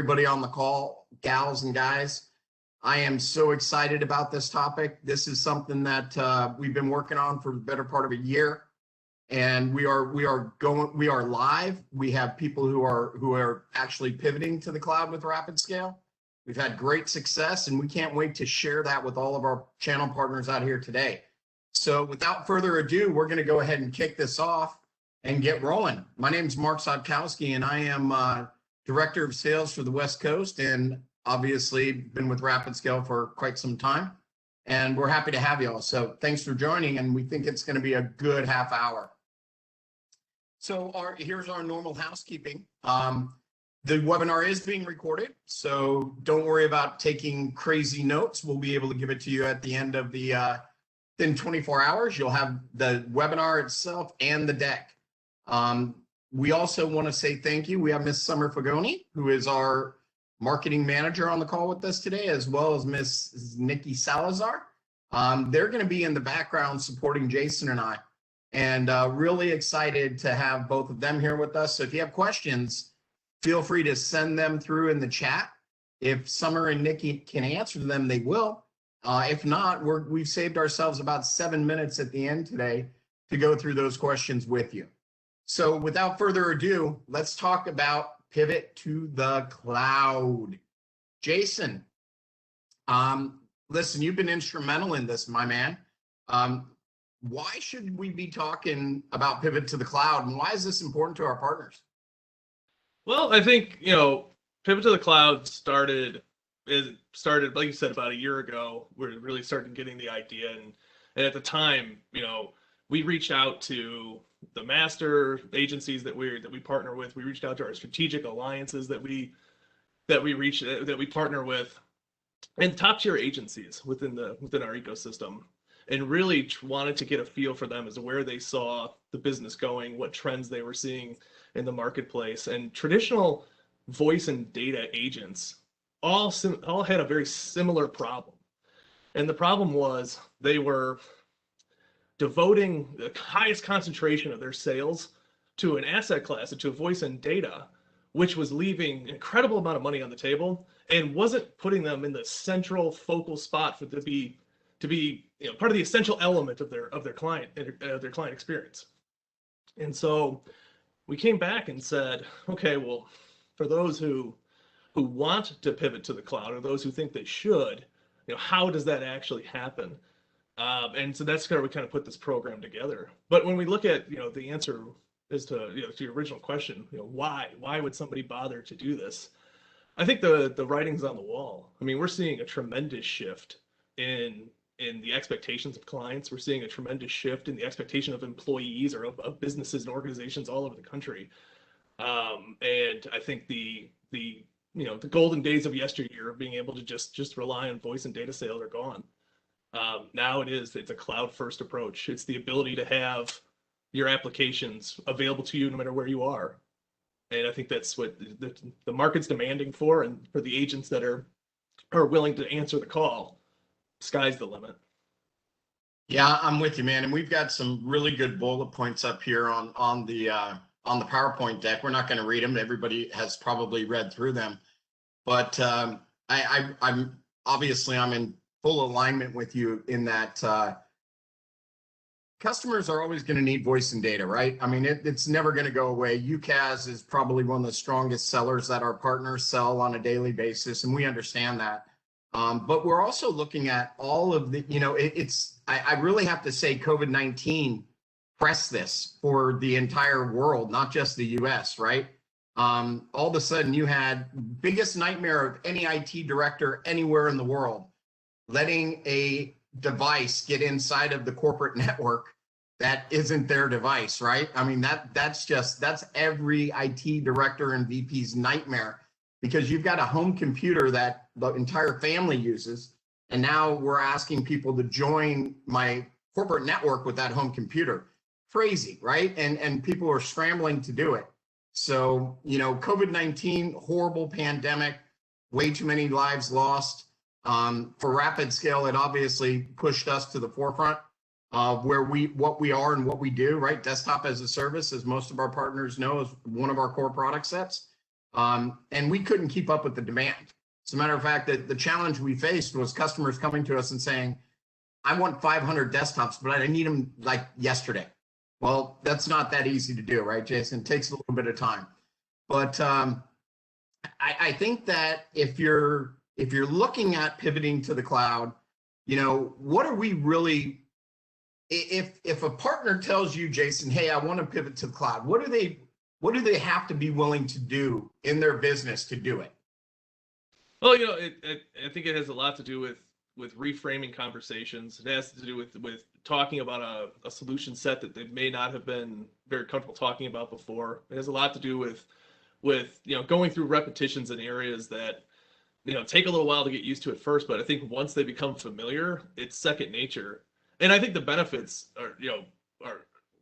everybody on the call, gals and guys. I am so excited about this topic. This is something that we've been working on for the better part of a year, and we are live. We have people who are actually pivoting to the cloud with RapidScale. We've had great success, and we can't wait to share that with all of our channel partners out here today. So without further ado, we're going to go ahead and kick this off and get rolling. My name is Mark Sodkowski, and I am Director of Sales for the West Coast, and obviously been with RapidScale for quite some time. And we're happy to have you all. So thanks for joining, and we think it's going to be a good half hour. So here's our normal housekeeping. The webinar is being recorded, so don't worry about taking crazy notes. We'll be able to give it to you at the end of the, in 24 hours. You'll have the webinar itself and the deck. We also want to say thank you. We have Miss Summer Fagoni, who is our marketing manager, on the call with us today, as well as Miss Nikki Salazar. They're going to be in the background supporting Jason and I, and really excited to have both of them here with us. So if you have questions, feel free to send them through in the chat. If Summer and Nikki can answer them, they will. If not, we've saved ourselves about 7 minutes at the end today to go through those questions with you. So without further ado, let's talk about pivot to the cloud. Jason, listen, you've been instrumental in this, my man. Why should we be talking about pivot to the cloud, and why is this important to our partners? Well, I think, pivot to the cloud started, like you said, about a year ago. We really started getting the idea, and at the time, we reached out to the master agencies that we partner with. We reached out to our strategic alliances that we partner with, and top tier agencies within our ecosystem, and really wanted to get a feel for them as to where they saw the business going, what trends they were seeing in the marketplace. And traditional voice and data agents all had a very similar problem. And the problem was they were devoting the highest concentration of their sales to an asset class, to voice and data, which was leaving an incredible amount of money on the table and wasn't putting them in the central focal spot for to be part of the essential element of their client experience. And so we came back and said, okay, well, for those who want to pivot to the cloud, or those who think they should, how does that actually happen? And so that's where we kind of put this program together. But when we look at, the answer is to your original question, why would somebody bother to do this? I think the writing's on the wall. I mean, we're seeing a tremendous shift in the expectations of clients. We're seeing a tremendous shift in the expectation of employees, or of businesses and organizations all over the country. And I think the golden days of yesteryear of being able to just rely on voice and data sales are gone. Now it's a cloud first approach. It's the ability to have your applications available to you no matter where you are. And I think that's what the market's demanding for, and for the agents that are willing to answer the call, sky's the limit. Yeah, I'm with you, man. And we've got some really good bullet points up here on the PowerPoint deck. We're not going to read them. Everybody has probably read through them, but I'm in full alignment with you in that customers are always going to need voice and data, right? I mean, it's never going to go away. UCaaS is probably one of the strongest sellers that our partners sell on a daily basis, and we understand that. But we're also looking at all of the, I really have to say COVID-19 pressed this for the entire world, not just the US, right? All of a sudden you had biggest nightmare of any IT director anywhere in the world, letting a device get inside of the corporate network that isn't their device, right? I mean, that's every IT director and VP's nightmare, because you've got a home computer that the entire family uses, and now we're asking people to join my corporate network with that home computer. Crazy, right? And people are scrambling to do it. So, COVID-19, horrible pandemic, way too many lives lost. For RapidScale, it obviously pushed us to the forefront of what we are and what we do, right? Desktop as a service, as most of our partners know, is one of our core product sets. And we couldn't keep up with the demand. As a matter of fact, the challenge we faced was customers coming to us and saying, I want 500 desktops, but I need them like yesterday. Well, that's not that easy to do, right, Jason? It takes a little bit of time. But I think that if you're looking at pivoting to the cloud, what are we really, if a partner tells you, Jason, hey, I want to pivot to the cloud, what do they have to be willing to do in their business to do it? Well, I think it has a lot to do with reframing conversations. It has to do with talking about a solution set that they may not have been very comfortable talking about before. It has a lot to do with going through repetitions in areas that take a little while to get used to at first, but I think once they become familiar, it's second nature. And I think the benefits are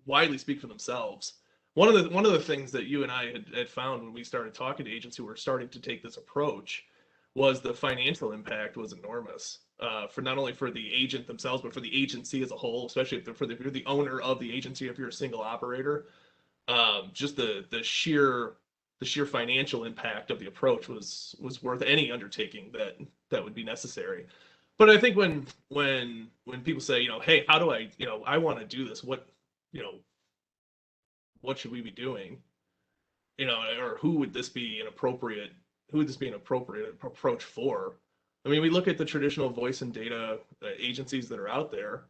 widely speak for themselves. One of the things that you and I had found when we started talking to agents who were starting to take this approach was the financial impact was enormous, for not only for the agent themselves, but for the agency as a whole, especially if you're the owner of the agency, if you're a single operator. Just the sheer financial impact of the approach was worth any undertaking that would be necessary. But I think when people say, hey, how do I want to do this? What should we be doing? Or who would this be an appropriate approach for? I mean, we look at the traditional voice and data agencies that are out there,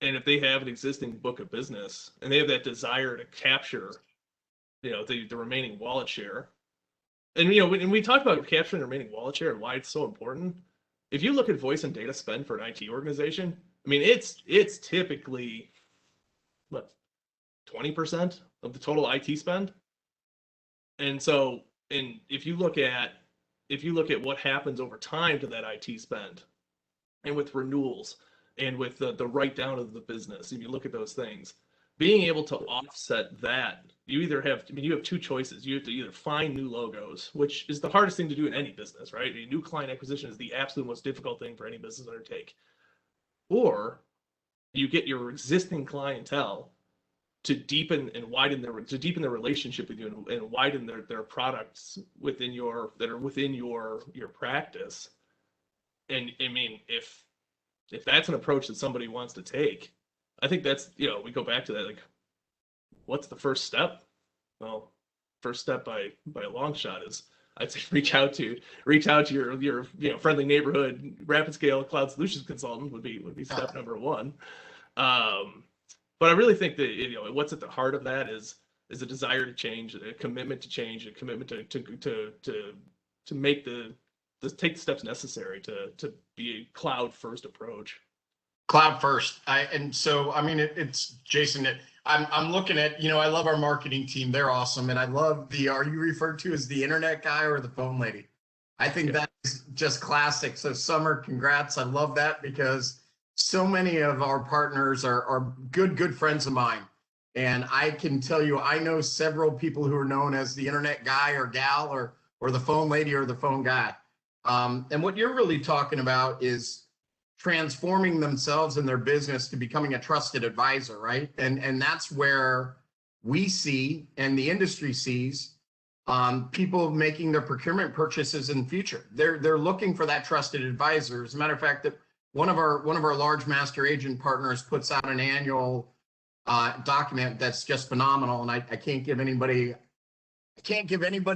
and if they have an existing book of business and they have that desire to capture the remaining wallet share. And when we talk about capturing the remaining wallet share and why it's so important, if you look at voice and data spend for an IT organization, I mean it's typically 20% of the total IT spend. And so, if you look at what happens over time to that IT spend, and with renewals and with the write down of the business, if you look at those things, being able to offset that, you have two choices. You have to either find new logos, which is the hardest thing to do in any business, right? A new client acquisition is the absolute most difficult thing for any business to undertake. Or you get your existing clientele to deepen their relationship with you and widen their products within your practice. And I mean, if that's an approach that somebody wants to take, I think that's, we go back to that, like, what's the first step? Well, first step by a long shot is, I'd say, reach out to your friendly neighborhood RapidScale cloud solutions consultant would be step number one. But I really think that what's at the heart of that is a desire to change, a commitment to change, a commitment to make take the steps necessary to be a cloud first approach. Cloud first. It's Jason. I'm looking at, I love our marketing team. They're awesome. And I love are you referred to as the internet guy or the phone lady? I think that is just classic. So Summer, congrats. I love that because so many of our partners are good friends of mine. And I can tell you, I know several people who are known as the internet guy or gal or the phone lady or the phone guy. And what you're really talking about is transforming themselves and their business to becoming a trusted advisor, right? And that's where we see, and the industry sees, people making their procurement purchases in the future. They're looking for that trusted advisor. As a matter of fact, that one of our large master agent partners puts out an annual document that's just phenomenal, and I can't give anybody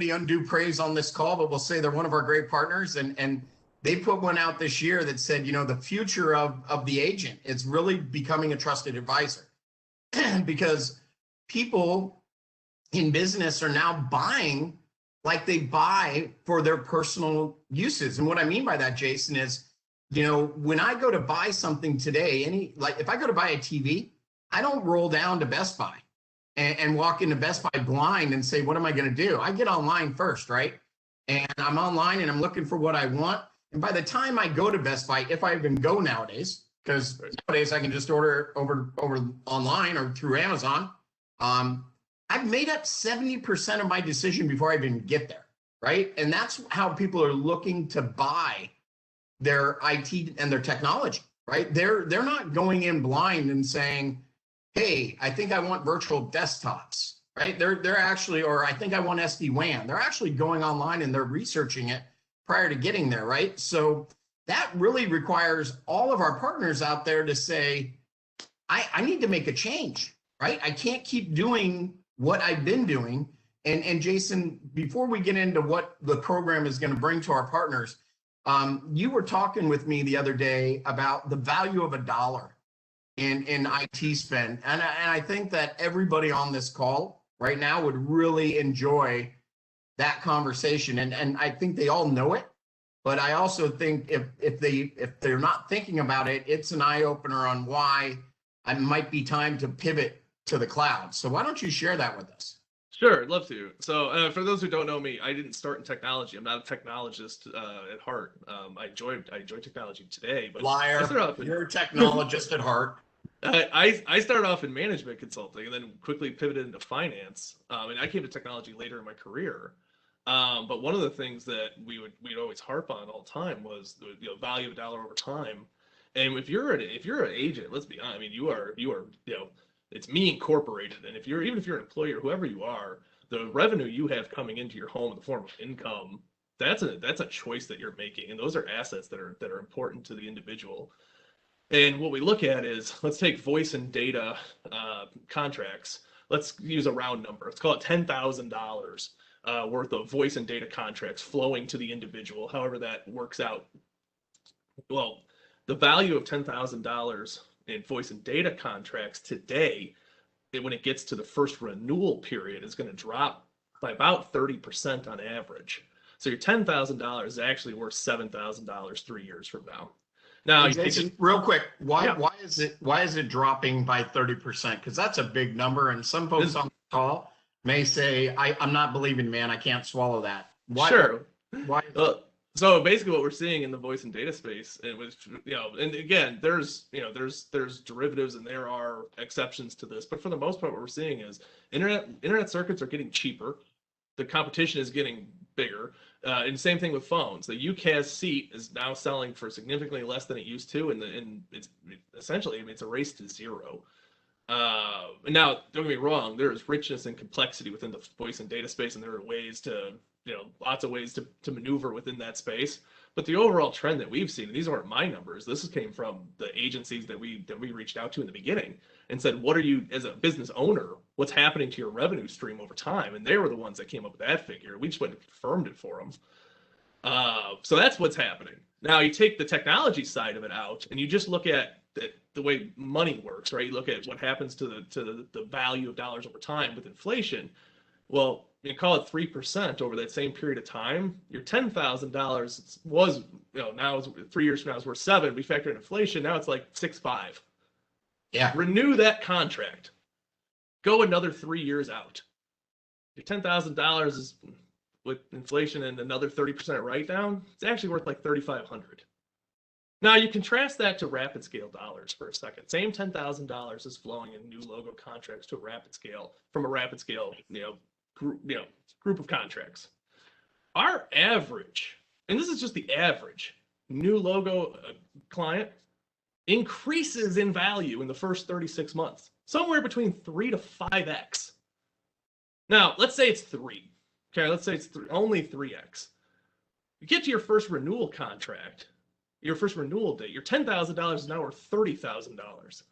undue praise on this call, but we'll say they're one of our great partners, and they put one out this year that said, the future of the agent is really becoming a trusted advisor because people in business are now buying like they buy for their personal uses. And what I mean by that, Jason, is, when I go to buy something today, if I go to buy a TV, I don't roll down to Best Buy and walk into Best Buy blind and say, what am I going to do? I get online first, right? And I'm online and I'm looking for what I want. And by the time I go to Best Buy, if I even go nowadays, because nowadays I can just order over online or through Amazon, I've made up 70% of my decision before I even get there, right? And that's how people are looking to buy their IT and their technology, right? They're not going in blind and saying, hey, I think I want virtual desktops. right? They're actually, or I think I want SD-WAN. They're actually going online and they're researching it prior to getting there, right? So that really requires all of our partners out there to say, I need to make a change, right? I can't keep doing what I've been doing. And Jason, before we get into what the program is going to bring to our partners, you were talking with me the other day about the value of a dollar in IT spend. And I think that everybody on this call right now would really enjoy that conversation. And I think they all know it. But I also think if they're not thinking about it, it's an eye opener on why it might be time to pivot to the cloud. So why don't you share that with us? Sure, I'd love to. So for those who don't know me, I didn't start in technology. I'm not a technologist at heart. I enjoy technology today, but Liar. I started off You're a technologist at heart. I started off in management consulting and then quickly pivoted into finance. And I came to technology later in my career. But one of the things that we'd always harp on all the time was the value of a dollar over time. And if you're an agent, let's be honest, I mean you are it's me incorporated. And even if you're an employer, whoever you are, the revenue you have coming into your home in the form of income, that's a choice that you're making, and those are assets that are important to the individual. And what we look at is, let's take voice and data contracts. Let's use a round number. Let's call it $10,000 worth of voice and data contracts flowing to the individual, however that works out. Well, the value of $10,000 in voice and data contracts today, when it gets to the first renewal period, is going to drop by about 30% on average. So your $10,000 is actually worth $7,000 3 years from now. Now, Jason, real quick, why is it dropping by 30%? Because that's a big number, and some folks on the call may say, I'm not believing, man, I can't swallow that. Why? Sure. Why? So basically, what we're seeing in the voice and data space, and and again, there's derivatives and there are exceptions to this, but for the most part, what we're seeing is internet circuits are getting cheaper, the competition is getting bigger, and same thing with phones. The UCaaS seat is now selling for significantly less than it used to, and it's essentially, it's a race to zero. And now, don't get me wrong, there is richness and complexity within the voice and data space, and there are ways to, lots of ways to maneuver within that space. But the overall trend that we've seen, and these aren't my numbers, this came from the agencies that we reached out to in the beginning and said, what are you, as a business owner, what's happening to your revenue stream over time? And they were the ones that came up with that figure. We just went and confirmed it for them. So that's what's happening. Now you take the technology side of it out and you just look at the way money works, right? You look at what happens to the value of dollars over time with inflation. Well, you call it 3% over that same period of time. Your $10,000 was, now 3 years from now is worth 7. We factor in inflation. Now it's like 6.5. Yeah. Renew that contract. Go another 3 years out. Your $10,000 is, with inflation and another 30% write down, it's actually worth like $3,500. Now you contrast that to RapidScale dollars for a second. Same $10,000 is flowing in new logo contracts to a RapidScale from a RapidScale, group of contracts. Our average, and this is just the average, new logo client increases in value in the first 36 months, somewhere between 3 to 5x. Now let's say it's 3. Okay, let's say it's only 3x. You get to your first renewal contract, your first renewal date, your $10,000 is now worth $30,000.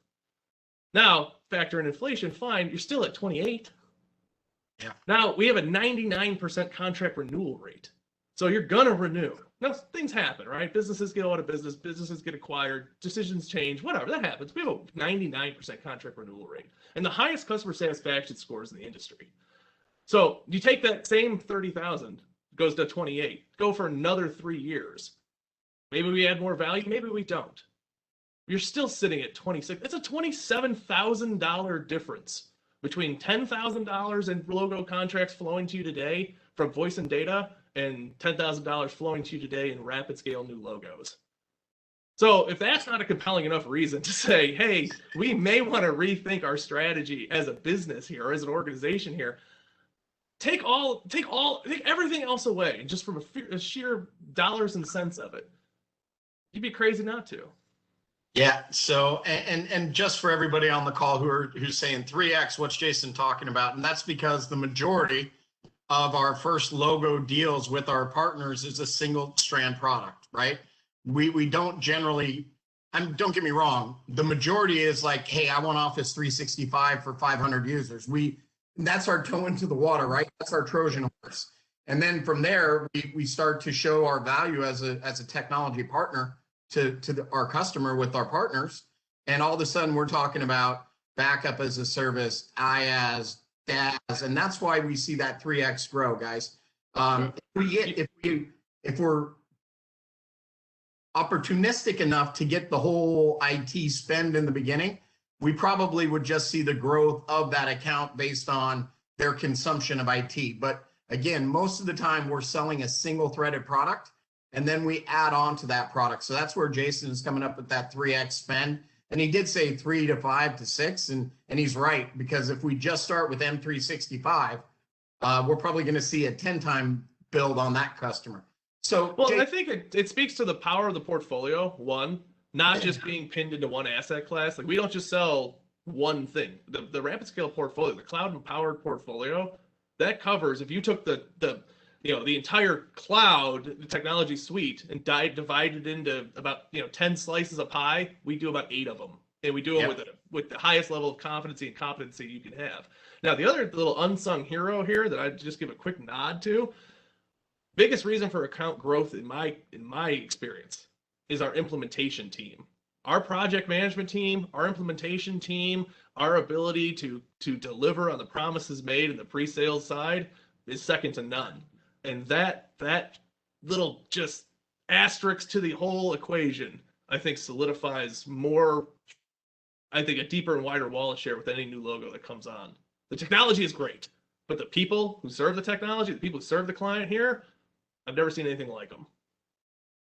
Now, factor in inflation, fine, you're still at 28. Yeah. Now, we have a 99% contract renewal rate. So you're going to renew. Now, things happen, right? Businesses get out of business, businesses get acquired, decisions change, whatever, that happens. We have a 99% contract renewal rate and the highest customer satisfaction scores in the industry. So you take that same 30,000, goes to 28, go for another 3 years. Maybe we add more value, maybe we don't. You're still sitting at 26. It's a $27,000 difference between $10,000 in logo contracts flowing to you today from voice and data and $10,000 flowing to you today in RapidScale new logos. So if that's not a compelling enough reason to say, hey, we may want to rethink our strategy as a business here, or as an organization here, take everything else away, just from a sheer dollars and cents of it. You'd be crazy not to. Yeah. So, and just for everybody on the call who's saying 3X, what's Jason talking about? And that's because the majority of our first logo deals with our partners is a single strand product, right? We don't generally, don't get me wrong, the majority is like, hey, I want Office 365 for 500 users. That's our toe into the water, right? That's our Trojan horse. And then from there, we start to show our value as a technology partner to our customer with our partners. And all of a sudden we're talking about backup as a service, IaaS, DaaS, and that's why we see that 3X grow, guys. If we're opportunistic enough to get the whole IT spend in the beginning, we probably would just see the growth of that account based on their consumption of IT. But again, most of the time we're selling a single threaded product and then we add on to that product. So that's where Jason is coming up with that 3X spend. And he did say 3 to 5 to 6, and he's right, because if we just start with M365, we're probably going to see a 10-time build on that customer. So, well, I think it speaks to the power of the portfolio. One, not just being pinned into one asset class. Like, we don't just sell one thing. The RapidScale portfolio, the cloud empowered portfolio, that covers, if you took the entire cloud technology suite and divided into about 10 slices of pie, we do about 8 of them, and we do them with the highest level of confidence and competency you can have. Now, the other little unsung hero here that I just give a quick nod to, biggest reason for account growth in my experience is our implementation team. Our project management team, our implementation team, our ability to deliver on the promises made in the pre-sales side is second to none. And that little just asterisk to the whole equation, I think, solidifies more, I think, a deeper and wider wallet share with any new logo that comes on. The technology is great, but the people who serve the technology, the people who serve the client here, I've never seen anything like them.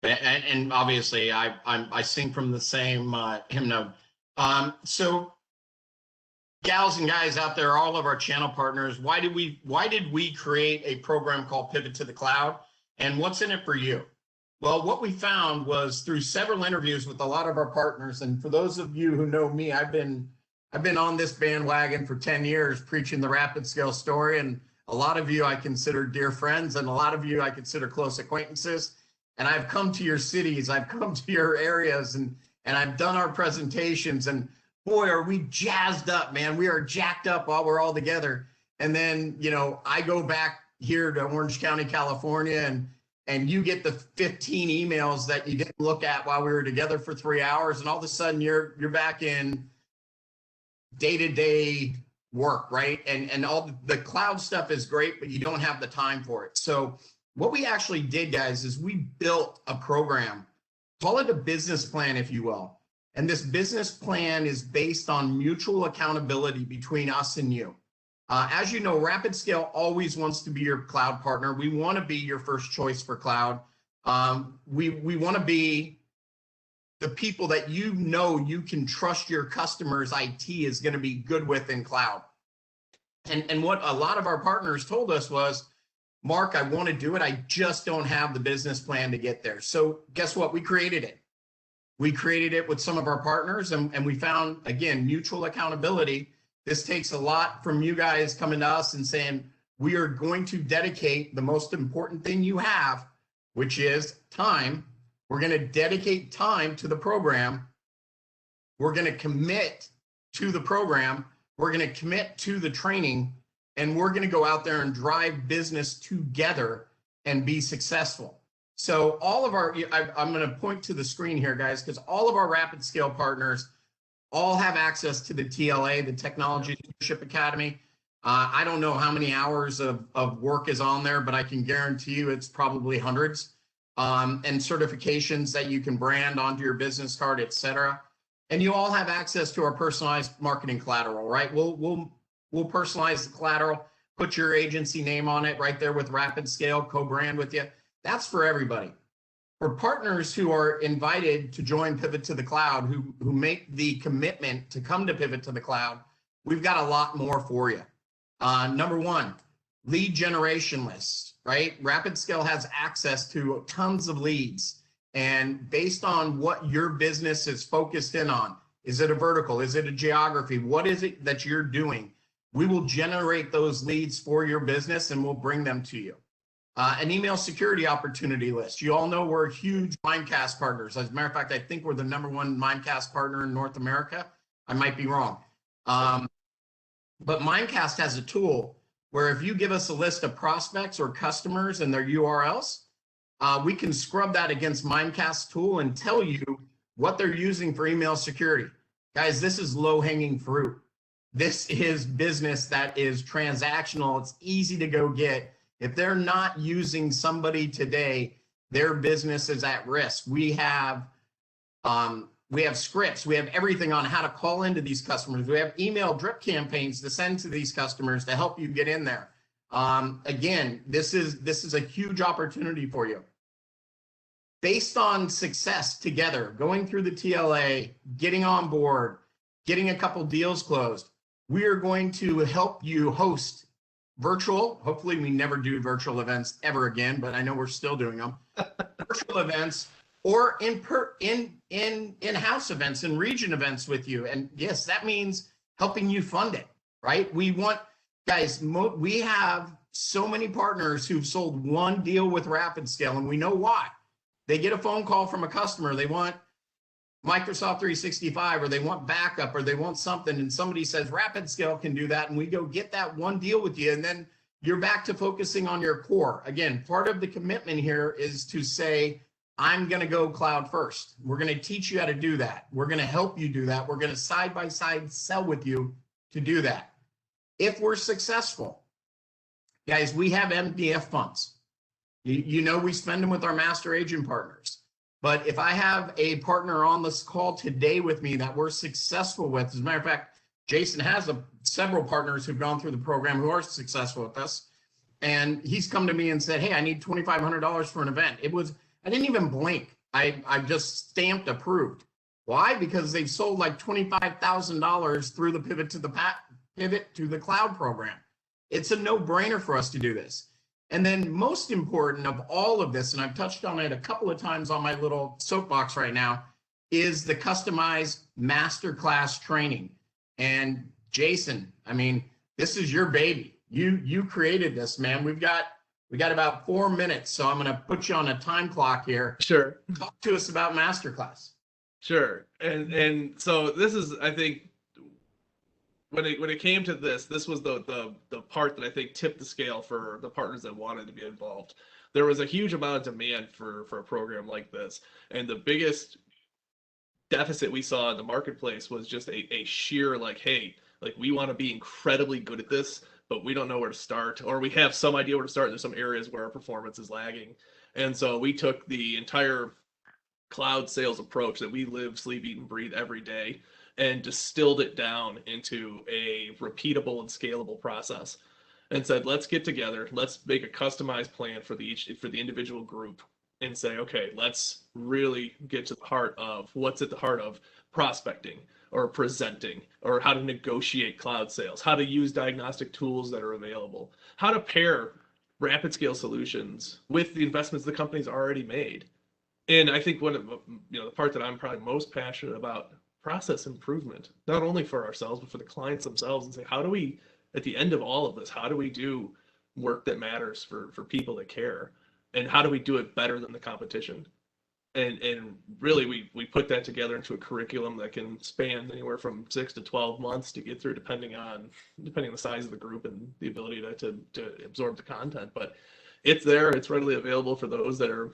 And obviously, I sing from the same hymn. So, gals and guys out there, all of our channel partners, why did we create a program called Pivot to the Cloud, and what's in it for you? Well, what we found was through several interviews with a lot of our partners, and for those of you who know me, I've been on this bandwagon for 10 years preaching the RapidScale story, and a lot of you I consider dear friends, and a lot of you I consider close acquaintances. And I've come to your cities, I've come to your areas, and I've done our presentations, and boy, are we jazzed up, man. We are jacked up while we're all together. And then, I go back here to Orange County, California, and you get the 15 emails that you didn't look at while we were together for 3 hours, and all of a sudden you're back in day-to-day work, right? And all the cloud stuff is great, but you don't have the time for it. So what we actually did, guys, is we built a program, call it a business plan, if you will. And this business plan is based on mutual accountability between us and you. As you know, RapidScale always wants to be your cloud partner. We want to be your first choice for cloud. We want to be the people that you can trust your customers' IT is going to be good with in cloud. And what a lot of our partners told us was, Mark, I want to do it. I just don't have the business plan to get there. So guess what? We created it. We created it with some of our partners, and we found, again, mutual accountability. This takes a lot from you guys coming to us and saying, we are going to dedicate the most important thing you have, which is time. We're going to dedicate time to the program. We're going to commit to the program. We're going to commit to the training, and we're going to go out there and drive business together and be successful. So all of our, I'm going to point to the screen here, guys, because all of our RapidScale partners all have access to the TLA, the Technology Leadership Academy. I don't know how many hours of work is on there, but I can guarantee you it's probably hundreds, and certifications that you can brand onto your business card, et cetera. And you all have access to our personalized marketing collateral, right? We'll personalize the collateral, put your agency name on it right there with RapidScale, co-brand with you. That's for everybody. For partners who are invited to join Pivot to the Cloud, who make the commitment to come to Pivot to the Cloud, we've got a lot more for you. Number one, lead generation lists, right? RapidScale has access to tons of leads. And based on what your business is focused in on, is it a vertical? Is it a geography? What is it that you're doing? We will generate those leads for your business and we'll bring them to you. An email security opportunity list. You all know we're huge Mimecast partners. As a matter of fact, I think we're the #1 Mimecast partner in North America. I might be wrong. But Mimecast has a tool where if you give us a list of prospects or customers and their URLs, we can scrub that against Mimecast tool and tell you what they're using for email security. Guys, this is low-hanging fruit. This is business that is transactional. It's easy to go get. If they're not using somebody today, their business is at risk. We have scripts. We have everything on how to call into these customers. We have email drip campaigns to send to these customers to help you get in there. Again, this is a huge opportunity for you. Based on success together, going through the TLA, getting on board, getting a couple deals closed, we are going to help you host virtual. Hopefully we never do virtual events ever again, but I know we're still doing them. Virtual events or in-house events and region events with you. And yes, that means helping you fund it, right? We want, guys, we have so many partners who've sold one deal with RapidScale, and we know why. They get a phone call from a customer. They want Microsoft 365, or they want backup, or they want something, and somebody says RapidScale can do that, and we go get that one deal with you, and then you're back to focusing on your core. Again, part of the commitment here is to say, I'm going to go cloud first. We're going to teach you how to do that. We're going to help you do that. We're going to side by side sell with you to do that. If we're successful, guys, we have MDF funds. You know, we spend them with our master agent partners. But if I have a partner on this call today with me that we're successful with, as a matter of fact, Jason has several partners who've gone through the program who are successful with us. And he's come to me and said, hey, I need $2,500 for an event. I didn't even blink. I just stamped approved. Why? Because they've sold like $25,000 through the pivot to the cloud program. It's a no-brainer for us to do this. And then most important of all of this, and I've touched on it a couple of times on my little soapbox right now, is the customized masterclass training. And Jason, I mean, this is your baby. You created this, man. We got about 4 minutes, so I'm going to put you on a time clock here. Sure. Talk to us about masterclass. Sure. And so this is, I think, when it came to this was the part that I think tipped the scale for the partners that wanted to be involved. There was a huge amount of demand for a program like this, and the biggest deficit we saw in the marketplace was just a sheer like, hey, like we want to be incredibly good at this, but we don't know where to start, or we have some idea where to start. There's some areas where our performance is lagging, and so we took the entire cloud sales approach that we live, sleep, eat, and breathe every day, and distilled it down into a repeatable and scalable process, and said, let's get together, let's make a customized plan for the individual group, and say, okay, let's really get to the heart of what's at the heart of prospecting or presenting, or how to negotiate cloud sales, how to use diagnostic tools that are available, how to pair RapidScale solutions with the investments the company's already made. And I think one of the part that I'm probably most passionate about, process improvement, not only for ourselves, but for the clients themselves, and say, how do we, at the end of all of this, how do we do work that matters for people that care? And how do we do it better than the competition? And really, we put that together into a curriculum that can span anywhere from 6 to 12 months to get through, depending on the size of the group and the ability to absorb the content. But it's there, it's readily available for those that are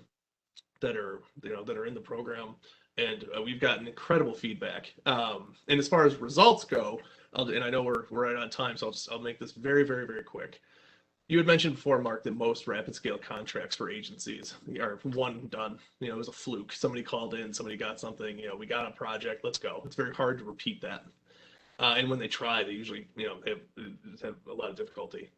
in the program, and we've gotten incredible feedback. And as far as results go, and I know we're right on time, so I'll make this very, very, very quick. You had mentioned before, Mark, that most RapidScale contracts for agencies are one and done. It was a fluke. Somebody called in, somebody got something, we got a project, let's go. It's very hard to repeat that. And when they try, they usually, have a lot of difficulty.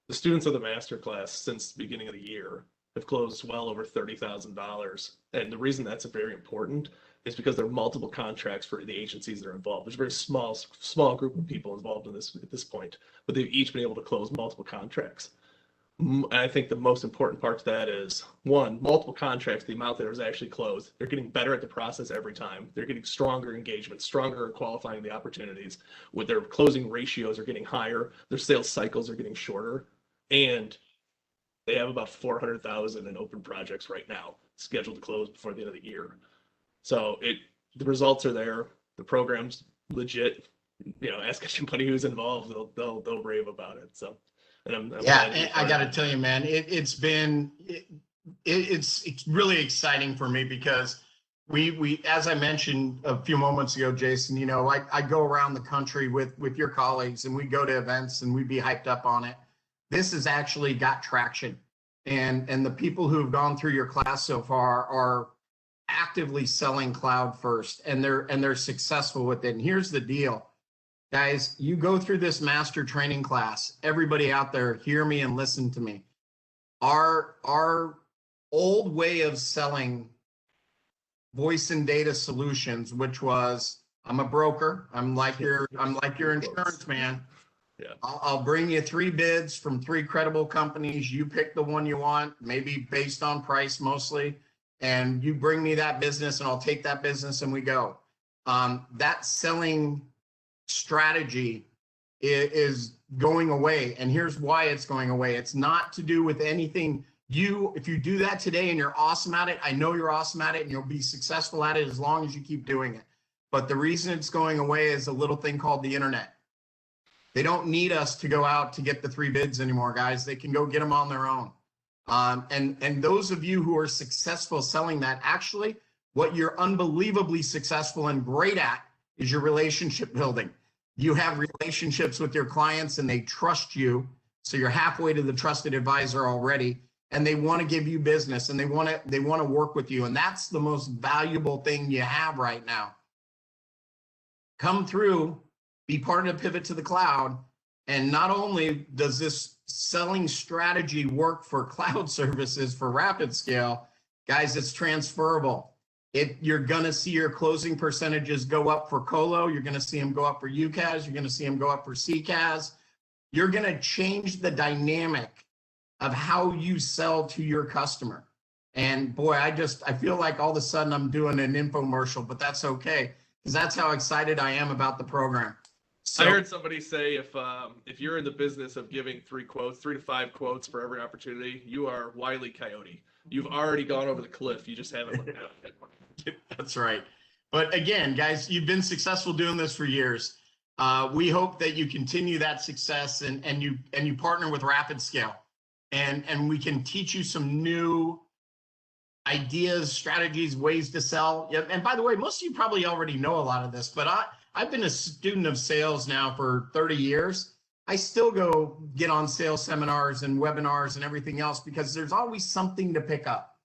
The students of the masterclass since the beginning of the year have closed well over $30,000. And the reason that's very important is because there are multiple contracts for the agencies that are involved. There's a very small group of people involved in this at this point, but they've each been able to close multiple contracts. I think the most important part to that is one, multiple contracts, the amount that was actually closed. They're getting better at the process every time. They're getting stronger engagement, stronger at qualifying the opportunities. With their closing ratios are getting higher, their sales cycles are getting shorter, and they have about 400,000 in open projects right now, scheduled to close before the end of the year. So the results are there. The program's legit. Ask anybody who's involved; they'll rave about it. So. And I'm Yeah, and I got to tell you, man, it's really exciting for me because we as I mentioned a few moments ago, Jason, I go around the country with your colleagues and we go to events and we be hyped up on it. This has actually got traction, and the people who have gone through your class so far are actively selling cloud first, and they're successful with it. And here's the deal. Guys, you go through this master training class. Everybody out there, hear me and listen to me. Our old way of selling voice and data solutions, which was, I'm a broker. I'm like your insurance man. Yeah. I'll bring you 3 bids from 3 credible companies. You pick the one you want, maybe based on price mostly, and you bring me that business, and I'll take that business, and we go. That selling strategy is going away, and here's why it's going away. It's not to do with anything. If you do that today and you're awesome at it, I know you're awesome at it and you'll be successful at it as long as you keep doing it. But the reason it's going away is a little thing called the internet. They don't need us to go out to get the 3 bids anymore, guys. They can go get them on their own. And those of you who are successful selling that, actually, what you're unbelievably successful and great at is your relationship building. You have relationships with your clients and they trust you. So you're halfway to the trusted advisor already, and they want to give you business and they want to work with you. And that's the most valuable thing you have right now. Come through, be part of the pivot to the cloud. And not only does this selling strategy work for cloud services for RapidScale, guys, it's transferable. You're going to see your closing percentages go up for Colo. You're going to see them go up for UCAS. You're going to see them go up for CCAS. You're going to change the dynamic of how you sell to your customer. And boy, I feel like all of a sudden I'm doing an infomercial, but that's okay, because that's how excited I am about the program. So, I heard somebody say if you're in the business of giving 3 to 5 quotes for every opportunity, you are Wile E. Coyote. You've already gone over the cliff. You just haven't looked at it. That's right. But again, guys, you've been successful doing this for years. We hope that you continue that success and you partner with RapidScale, and we can teach you some new ideas, strategies, ways to sell. And by the way, most of you probably already know a lot of this, but I've been a student of sales now for 30 years. I still go get on sales seminars and webinars and everything else because there's always something to pick up.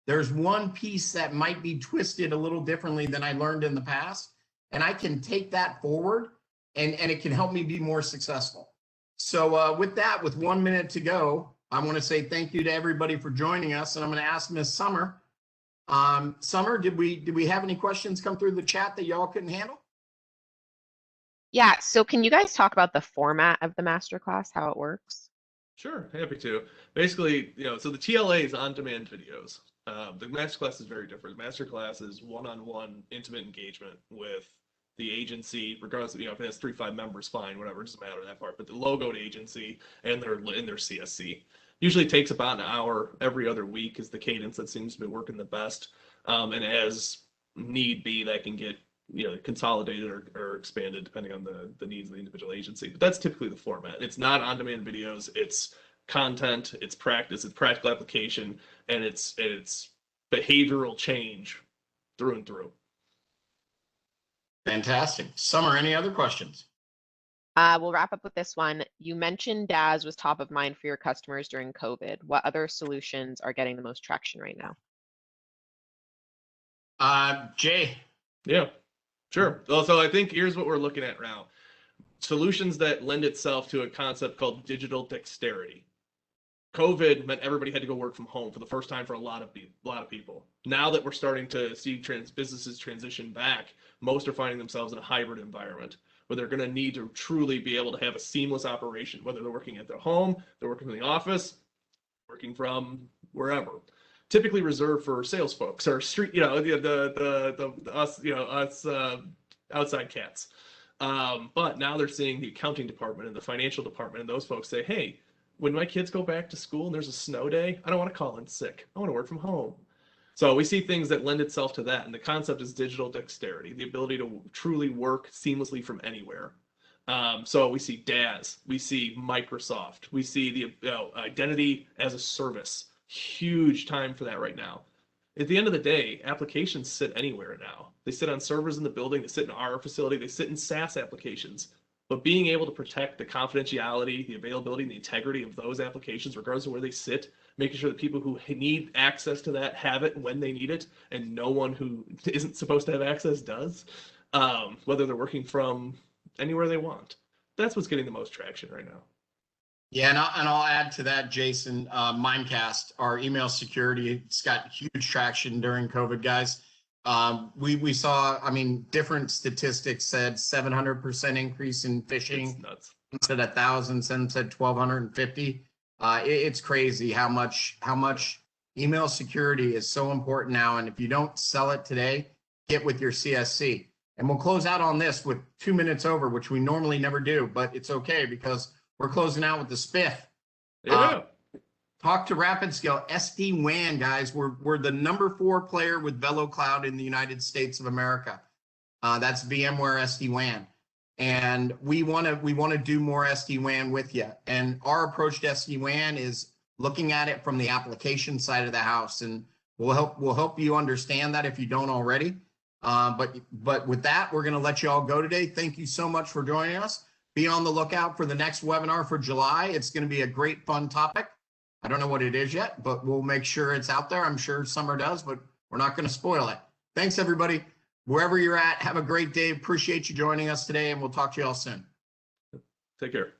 There's one piece that might be twisted a little differently than I learned in the past, and I can take that forward and it can help me be more successful. So with that, with 1 minute to go, I want to say thank you to everybody for joining us, and I'm going to ask Miss Summer. Summer, did we have any questions come through the chat that y'all couldn't handle? Yeah, so can you guys talk about the format of the masterclass, how it works? Sure, happy to. Basically, so the TLA is on-demand videos. The masterclass is very different. The masterclass is one-on-one intimate engagement with the agency, regardless of, if it has 3-5 members, fine, whatever, it doesn't matter that part, but the logoed agency and their CSC. Usually takes about an hour every other week is the cadence that seems to be working the best. And as need be, that can get consolidated or expanded depending on the needs of the individual agency. But that's typically the format. It's not on-demand videos. It's content, it's practice, it's practical application, and it's behavioral change through and through. Fantastic. Summer, any other questions? We'll wrap up with this one. You mentioned DaaS was top of mind for your customers during COVID. What other solutions are getting the most traction right now? Jay. Yeah, sure. Well, so I think here's what we're looking at now. Solutions that lend itself to a concept called digital dexterity. COVID meant everybody had to go work from home for the first time for a lot of people. Now that we're starting to see businesses transition back, most are finding themselves in a hybrid environment where they're going to need to truly be able to have a seamless operation, whether they're working at their home, they're working in the office, working from wherever, typically reserved for sales folks or street, the us, us outside cats. But now they're seeing the accounting department and the financial department and those folks say, hey, when my kids go back to school and there's a snow day, I don't want to call in sick. I want to work from home. So we see things that lend itself to that. And the concept is digital dexterity, the ability to truly work seamlessly from anywhere. So we see DAS, we see Microsoft, we see the identity as a service. Huge time for that right now. At the end of the day, applications sit anywhere now. They sit on servers in the building, they sit in our facility, they sit in SaaS applications. But being able to protect the confidentiality, the availability, and the integrity of those applications, regardless of where they sit, making sure that people who need access to that have it when they need it, and no one who isn't supposed to have access does, whether they're working from anywhere they want. That's what's getting the most traction right now. Yeah, and I'll add to that, Jason, Mimecast, our email security, it's got huge traction during COVID, guys. We saw, different statistics said 700% increase in phishing. It's nuts. Some said 1,000, some said 1,250. It's crazy how much email security is so important now. And if you don't sell it today, get with your CSC. And we'll close out on this with 2 minutes over, which we normally never do, but it's okay because we're closing out with the spiff. Yeah. Talk to RapidScale SD-WAN, guys. We're the #4 player with VeloCloud in the United States of America. That's VMware SD-WAN, and we want to do more SD-WAN with you. And our approach to SD-WAN is looking at it from the application side of the house, and we'll help you understand that if you don't already. But with that, we're going to let you all go today. Thank you so much for joining us. Be on the lookout for the next webinar for July. It's going to be a great, fun topic. I don't know what it is yet, but we'll make sure it's out there. I'm sure Summer does, but we're not going to spoil it. Thanks, everybody. Wherever you're at, have a great day. Appreciate you joining us today, and we'll talk to you all soon. Take care.